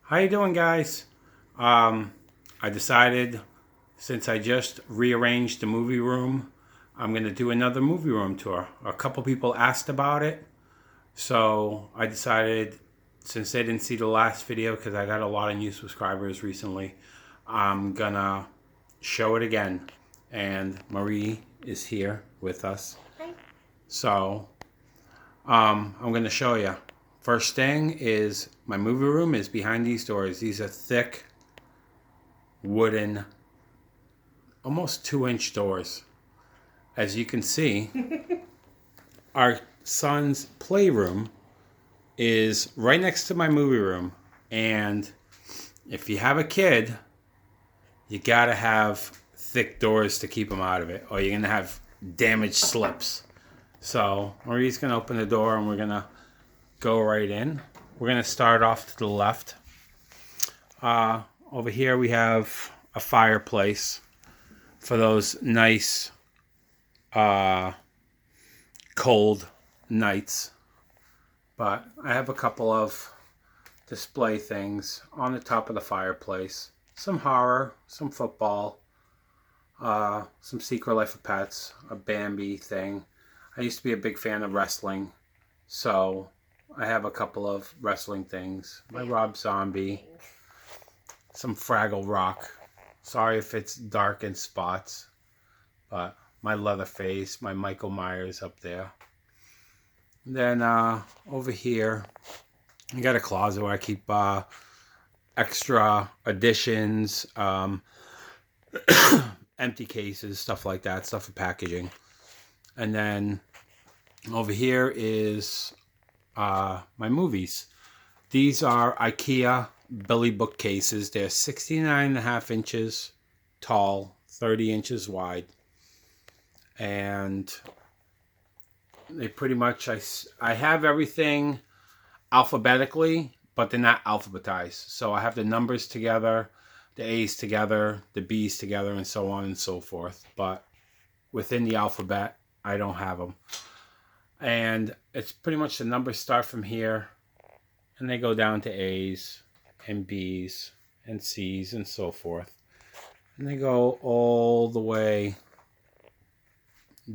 How you doing, guys? Um, I decided since I just rearranged the movie room, I'm going to do another movie room tour. A couple people asked about it, so I decided since they didn't see the last video because I got a lot of new subscribers recently, I'm gonna show it again. And Marie is here with us, so I'm gonna show you. First thing is my movie room is behind these doors. These are thick wooden, almost 2-inch doors. As you can see, our son's playroom is right next to my movie room. And if you have a kid, you gotta have thick doors to keep them out of it, or you're gonna have damaged slips. So Marie's gonna open the door and we're gonna go right in. We're gonna start off to the left. Over here we have a fireplace for those nice cold nights. But I have a couple of display things on the top of the fireplace. Some horror, some football, some Secret Life of Pets, a Bambi thing. I used to be a big fan of wrestling, so I have a couple of wrestling things. My Rob Zombie, some Fraggle Rock. Sorry if it's dark in spots, but my Leatherface, my Michael Myers up there. Then over here, I got a closet where I keep extra editions, empty cases, stuff like that, stuff for packaging. And then over here is my movies. These are IKEA Billy bookcases. They're 69.5 inches tall, 30 inches wide. And they pretty much, I have everything alphabetically, but they're not alphabetized. So I have the numbers together, the A's together, the B's together, and so on and so forth. But within the alphabet, I don't have them. And it's pretty much the numbers start from here, and they go down to A's and B's and C's and so forth. And they go all the way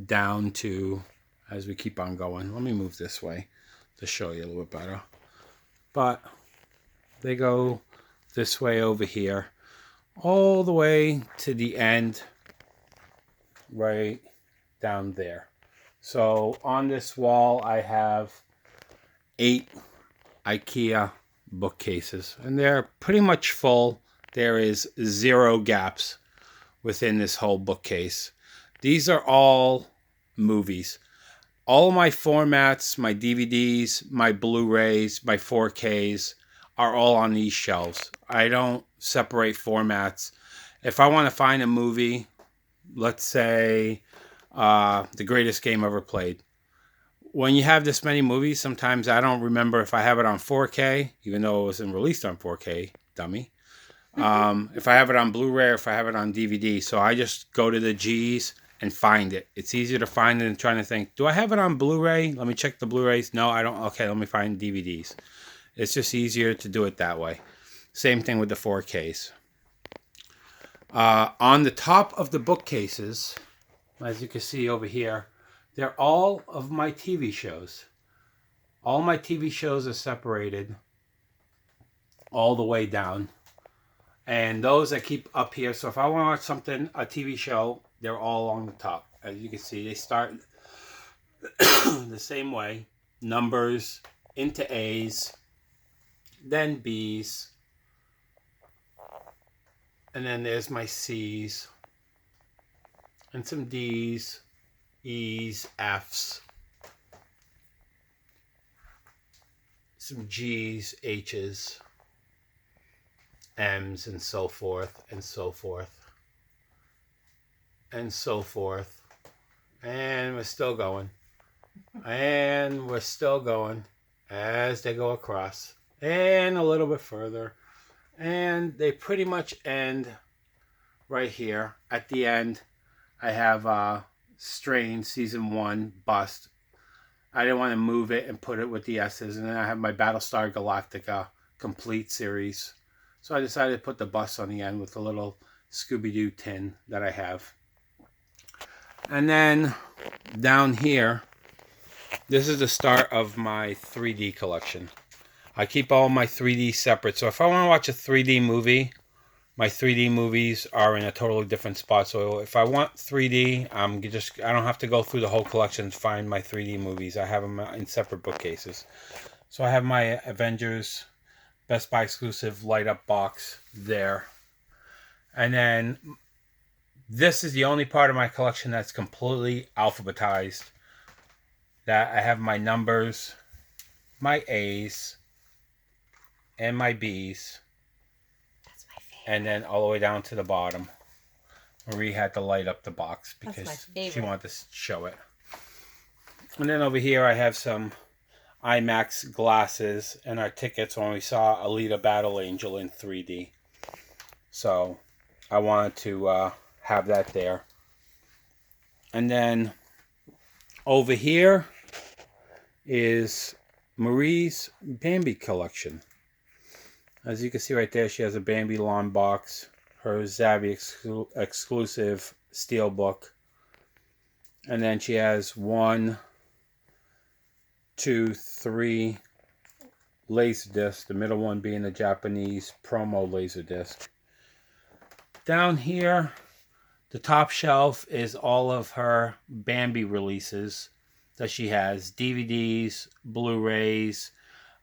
down to, as we keep on going. Let me move this way to show you a little bit better. But they go this way over here, all the way to the end, right down there. So on this wall, I have 8 IKEA bookcases, and they're pretty much full. There is 0 gaps within this whole bookcase. These are all movies. All my formats, my DVDs, my Blu-rays, my 4Ks are all on these shelves. I don't separate formats. If I want to find a movie, let's say The Greatest Game Ever Played. When you have this many movies, sometimes I don't remember if I have it on 4K, even though it wasn't released on 4K, dummy. If I have it on Blu-ray or if I have it on DVD. So I just go to the G's and find it. It's easier to find it than trying to think, do I have it on Blu-ray? Let me check the Blu-rays. No, I don't. Okay, let me find DVDs. It's just easier to do it that way. Same thing with the 4Ks. On the top of the bookcases, as you can see over here, they're all of my TV shows. All my TV shows are separated all the way down. And those I keep up here. So if I want to watch something, a TV show, they're all on the top. As you can see, they start the same way. Numbers into A's, then B's, and then there's my C's, and some D's, E's, F's, some G's, H's, M's, and so forth, and so forth, and so forth. And we're still going. And we're still going as they go across. And a little bit further. And they pretty much end right here. At the end, I have Strain Season 1 Bust. I didn't want to move it and put it with the S's. And then I have my Battlestar Galactica Complete series. So I decided to put the bus on the end with a little Scooby-Doo tin that I have. And then down here, this is the start of my 3D collection. I keep all my 3D separate. So if I want to watch a 3D movie, my 3D movies are in a totally different spot. So if I want 3D, I don't have to go through the whole collection to find my 3D movies. I have them in separate bookcases. So I have my Avengers Best Buy exclusive light up box there. And then this is the only part of my collection that's completely alphabetized. That I have my numbers, my A's, and my B's. That's my favorite. And then all the way down to the bottom. Marie had to light up the box because she wanted to show it. And then over here I have some IMAX glasses and our tickets when we saw Alita Battle Angel in 3D. So I wanted to have that there. And then over here is Marie's Bambi collection. As you can see right there, she has a Bambi lawn box, her Zabby exclusive steel book, and then she has 1, 2, 3 laser discs, the middle one being the Japanese promo laser disc. Down here, the top shelf is all of her Bambi releases that she has. DVDs, Blu-rays,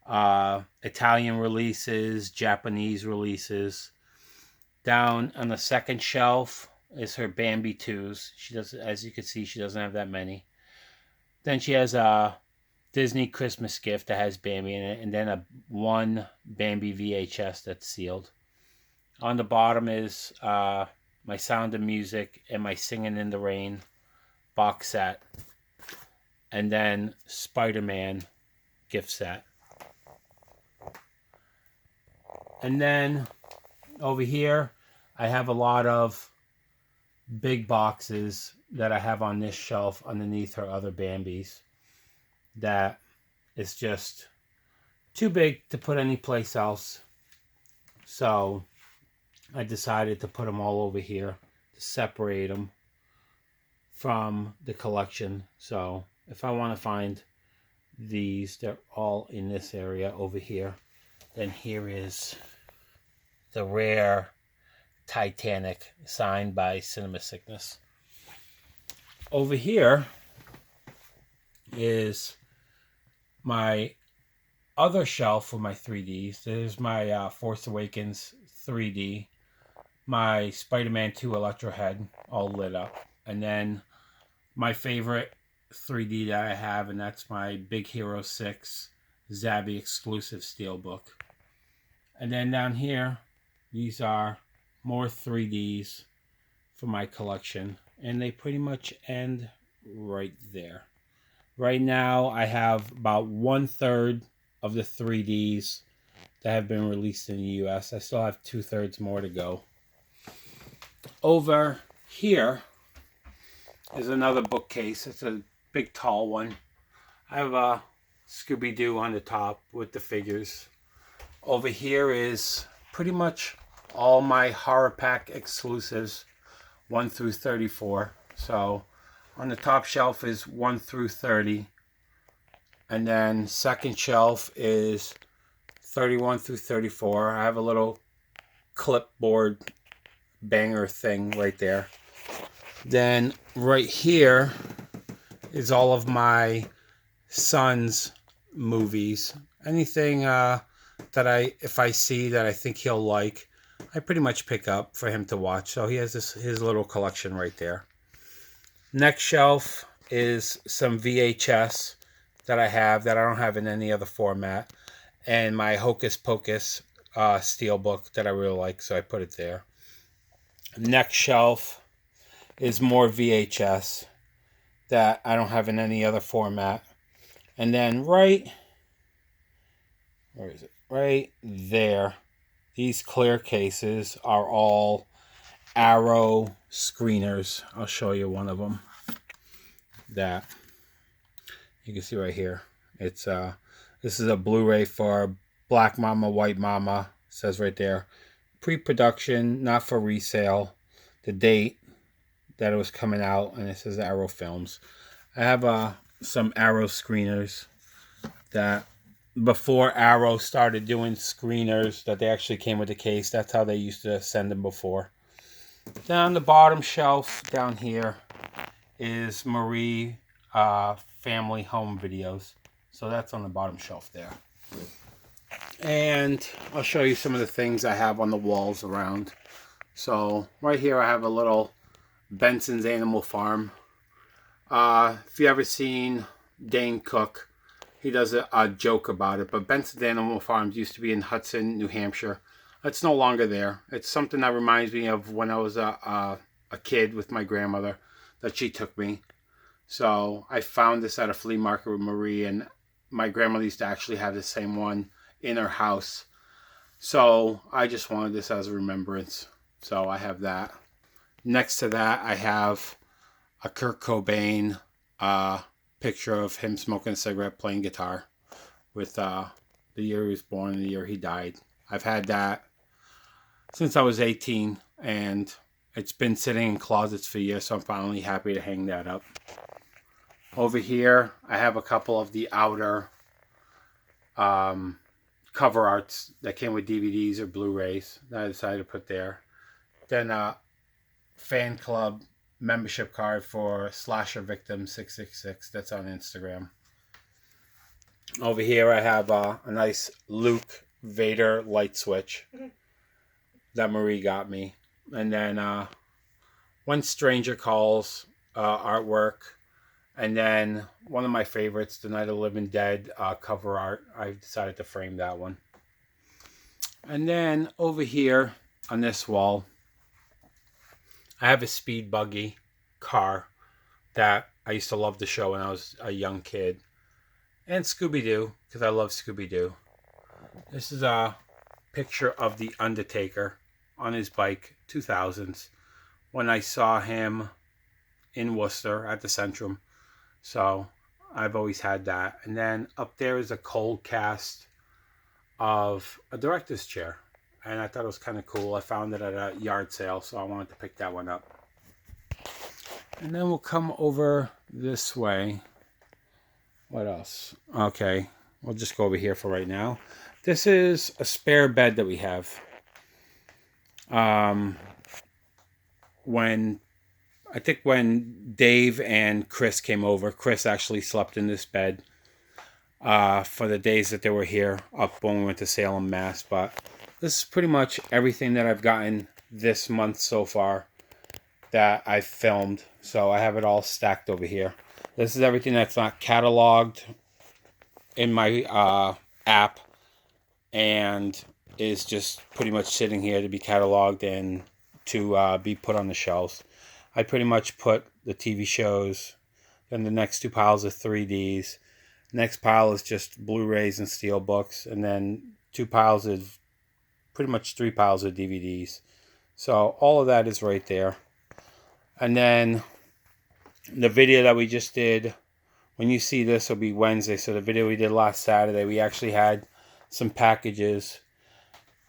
Italian releases, Japanese releases. Down on the second shelf is her Bambi 2s. She does, as you can see, she doesn't have that many. Then she has a Disney Christmas gift that has Bambi in it, and then one Bambi VHS that's sealed. On the bottom is my Sound of Music and my Singing in the Rain box set. And then Spider-Man gift set. And then over here, I have a lot of big boxes that I have on this shelf underneath her other Bambis. That is just too big to put anyplace else. So I decided to put them all over here to separate them from the collection. So if I want to find these, they're all in this area over here. Then here is the rare Titanic signed by Cinema Sickness. Over here is my other shelf for my 3Ds. There's my Force Awakens 3D, my Spider-Man 2 Electro Head all lit up, and then my favorite 3D that I have, and that's my Big Hero 6 Zabby exclusive steelbook. And then down here, these are more 3Ds for my collection, and they pretty much end right there. Right now, I have about 1/3 of the 3Ds that have been released in the US. I still have 2/3 more to go. Over here is another bookcase. It's a big, tall one. I have a Scooby-Doo on the top with the figures. Over here is pretty much all my Horror Pack exclusives, 1 through 34. So on the top shelf is 1 through 30. And then second shelf is 31 through 34. I have a little clipboard banger thing right there. Then right here is all of my son's movies. Anything that if I see that I think he'll like, I pretty much pick up for him to watch. So he has his little collection right there. Next shelf is some VHS that I have that I don't have in any other format, and my Hocus Pocus steelbook that I really like, so I put it there. Next shelf is more VHS that I don't have in any other format. And then where is it? Right there, these clear cases are all Arrow screeners. I'll show you one of them that you can see right here. It's this is a Blu-ray for Black Mama, White Mama. It says right there. pre-production, not for resale. The date that it was coming out, and it says Arrow Films. I have some Arrow screeners that before Arrow started doing screeners that they actually came with the case. That's how they used to send them before. Down the bottom shelf down here is Maurice family home videos. So that's on the bottom shelf there. And I'll show you some of the things I have on the walls around. So right here I have a little Benson's Animal Farm. If you ever seen Dane Cook, he does a joke about it. But Benson's Animal Farms used to be in Hudson, New Hampshire. It's no longer there. It's something that reminds me of when I was a kid with my grandmother that she took me. So I found this at a flea market with Marie, and my grandmother used to actually have the same one in her house. So I just wanted this as a remembrance. So I have that. Next to that, I have a Kurt Cobain picture of him smoking a cigarette, playing guitar, with the year he was born and the year he died. I've had that since I was 18, and it's been sitting in closets for years, so I'm finally happy to hang that up. Over here, I have a couple of the outer cover arts that came with DVDs or Blu-rays that I decided to put there. Then a fan club membership card for Slasher Victim 666. That's on Instagram. Over here, I have a nice Luke Vader light switch that Marie got me. And then When Stranger Calls artwork. And then one of my favorites, The Night of the Living Dead cover art. I decided to frame that one. And then over here on this wall, I have a speed buggy car that I used to love the show when I was a young kid. And Scooby-Doo, because I love Scooby-Doo. This is a picture of The Undertaker on his bike, 2000s, when I saw him in Worcester at the Centrum. So I've always had that. And then up there is a cold cast of a director's chair. And I thought it was kind of cool. I found it at a yard sale, so I wanted to pick that one up. And then we'll come over this way. What else? Okay, we'll just go over here for right now. This is a spare bed that we have. When Dave and Chris came over, Chris actually slept in this bed for the days that they were here up when we went to Salem, Mass. But this is pretty much everything that I've gotten this month so far that I've filmed. So I have it all stacked over here. This is everything that's not cataloged in my app and is just pretty much sitting here to be cataloged and to be put on the shelves. I pretty much put the TV shows, then the next two piles of 3Ds. Next pile is just Blu-rays and Steelbooks, and then two piles of, pretty much 3 piles of DVDs. So all of that is right there. And then the video that we just did, when you see this, will be Wednesday. So the video we did last Saturday, we actually had some packages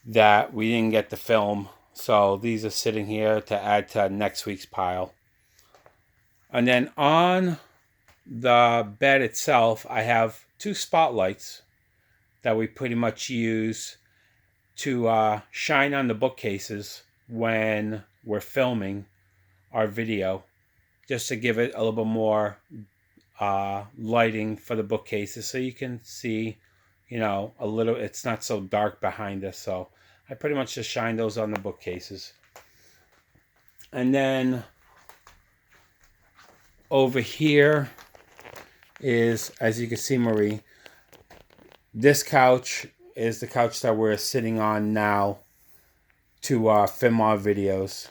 that we didn't get to film. So these are sitting here to add to next week's pile. And then on the bed itself, I have 2 spotlights that we pretty much use to shine on the bookcases when we're filming our video, just to give it a little bit more lighting for the bookcases so you can see, you know, a little, it's not so dark behind us. So I pretty much just shine those on the bookcases. And then over here is, as you can see, Marie, this couch is the couch that we're sitting on now to film our videos.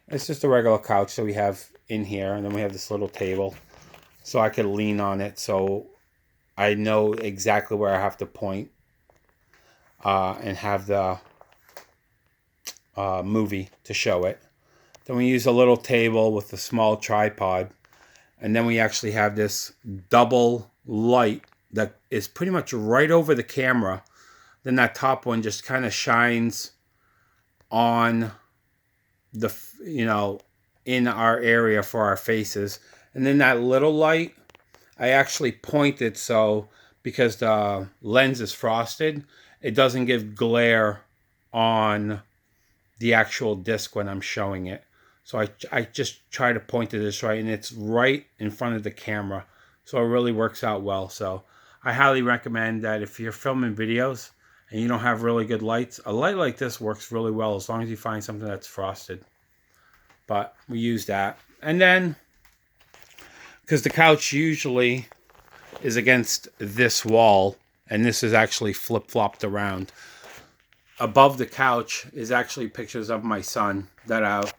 It's just a regular couch that we have in here, and then we have this little table so I can lean on it so I know exactly where I have to point and have the movie to show it. Then we use a little table with a small tripod, and then we actually have this double light that is pretty much right over the camera. Then that top one just kind of shines on the, in our area for our faces. And then that little light, I actually pointed so, because the lens is frosted, it doesn't give glare on the actual disc when I'm showing it. So I just try to point to this right, and it's right in front of the camera. So it really works out well. So I highly recommend that if you're filming videos and you don't have really good lights, a light like this works really well as long as you find something that's frosted. But we use that. And then, because the couch usually is against this wall, and this is actually flip-flopped around. Above the couch is actually pictures of my son that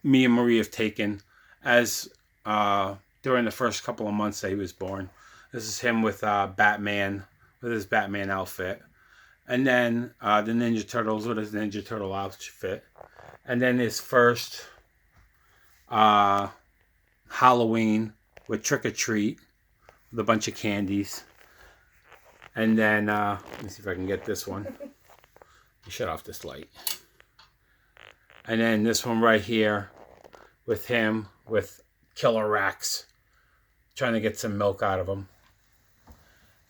me and Marie have taken as during the first couple of months that he was born. This is him with Batman, with his Batman outfit. And then the Ninja Turtles with his Ninja Turtle outfit. And then his first Halloween with Trick or Treat with a bunch of candies. And then, let me see if I can get this one. Shut off this light. And then this one right here with him with Killer Racks, trying to get some milk out of him.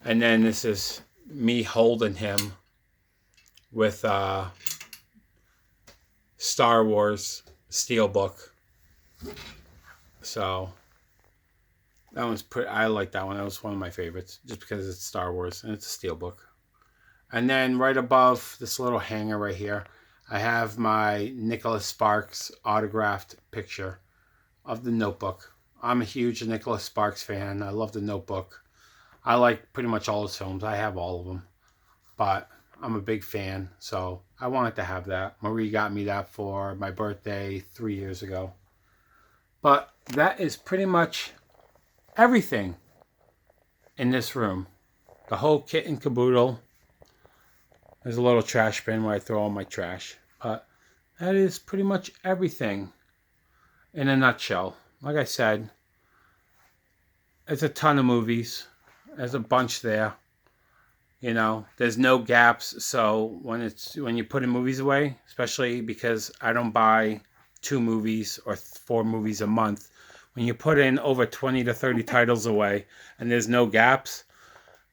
And then this is me holding him with Star Wars Steelbook. So that one's pretty. I like that one. That was one of my favorites, just because it's Star Wars and it's a Steelbook. And then right above this little hanger right here, I have my Nicholas Sparks autographed picture of the Notebook. I'm a huge Nicholas Sparks fan. I love the Notebook. I like pretty much all his films. I have all of them. But I'm a big fan, so I wanted to have that. Marie got me that for my birthday 3 years ago. But that is pretty much everything in this room. The whole kit and caboodle. There's a little trash bin where I throw all my trash. But that is pretty much everything in a nutshell. Like I said, it's a ton of movies. There's a bunch there. There's no gaps. So when you put in movies away, especially because I don't buy 2 movies or 4 movies a month, when you put in over 20 to 30 titles away and there's no gaps,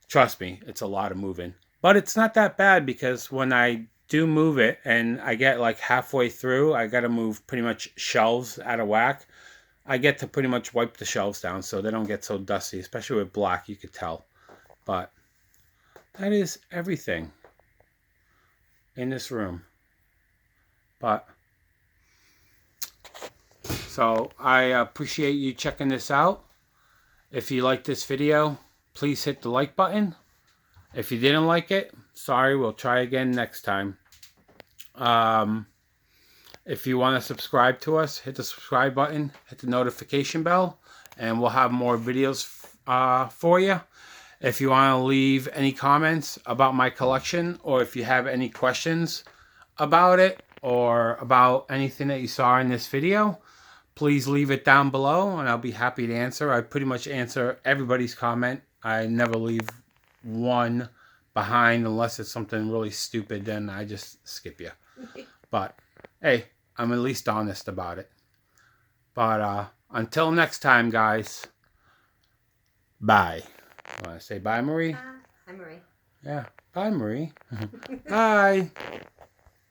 trust me, it's a lot of moving. But it's not that bad, because when I do move it and I get like halfway through, I got to move pretty much shelves out of whack. I get to pretty much wipe the shelves down so they don't get so dusty, especially with black, you could tell. But that is everything in this room. But so I appreciate you checking this out. If you like this video, please hit the like button. If you didn't like it, sorry, we'll try again next time. If you want to subscribe to us, hit the subscribe button, hit the notification bell, and we'll have more videos for you. If you want to leave any comments about my collection, or if you have any questions about it, or about anything that you saw in this video, please leave it down below, and I'll be happy to answer. I pretty much answer everybody's comment. I never leave one behind unless it's something really stupid, then I just skip you. But hey, I'm at least honest about it. But until next time, guys, bye. Want to say bye, Marie? Hi, Marie. Yeah, bye, Marie. Bye.